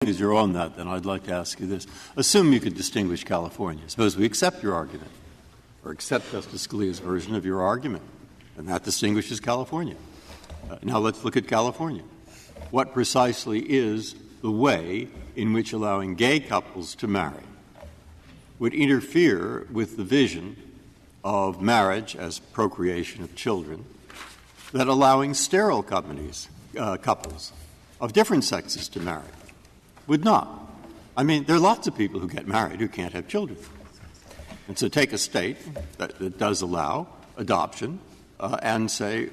As you're on that, then I'd like to ask you this. Assume you could distinguish California. Suppose we accept your argument, or accept Justice Scalia's version of your argument, and that distinguishes California. Now let's look at California. What precisely is the way in which allowing gay couples to marry would interfere with the vision of marriage as procreation of children that allowing sterile couples of different sexes to marry would not? I mean, there are lots of people who get married who can't have children. And so take a state that does allow adoption and say,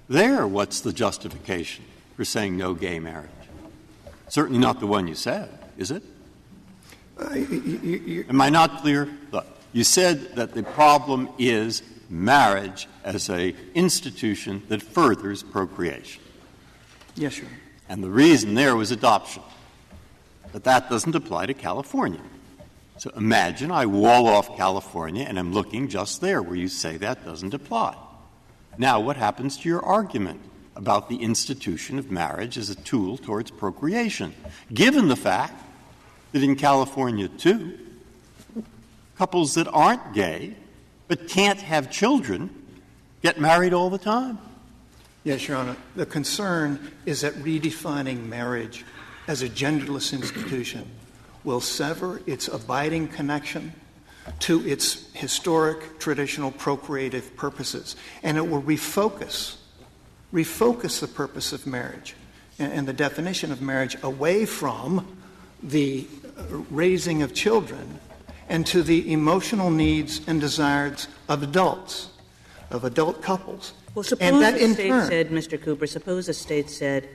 what's the justification for saying no gay marriage? Certainly not the one you said, is it? Am I not clear? Look, you said that the problem is marriage as an institution that furthers procreation. Yes, sir. And the reason there was adoption. But that doesn't apply to California. So imagine I wall off California and I'm looking just there where you say that doesn't apply. Now what happens to your argument about the institution of marriage as a tool towards procreation, given the fact that in California, too, couples that aren't gay but can't have children get married all the time? Yes, Your Honor. The concern is that redefining marriage as a genderless institution will sever its abiding connection to its historic, traditional, procreative purposes, and it will refocus the purpose of marriage and the definition of marriage away from the raising of children and to the emotional needs and desires of adults, of adult couples. Well, suppose a state said, Mr. Cooper, suppose a state said,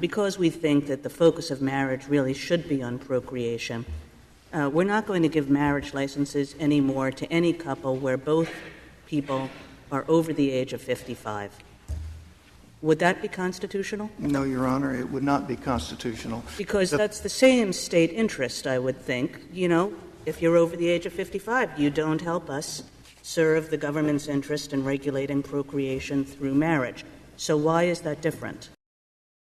because we think that the focus of marriage really should be on procreation, we're not going to give marriage licenses anymore to any couple where both people are over the age of 55. Would that be constitutional? No, Your Honor, it would not be constitutional. Because that's the same state interest, I would think. You know, if you're over the age of 55, you don't help us serve the government's interest in regulating procreation through marriage. So why is that different?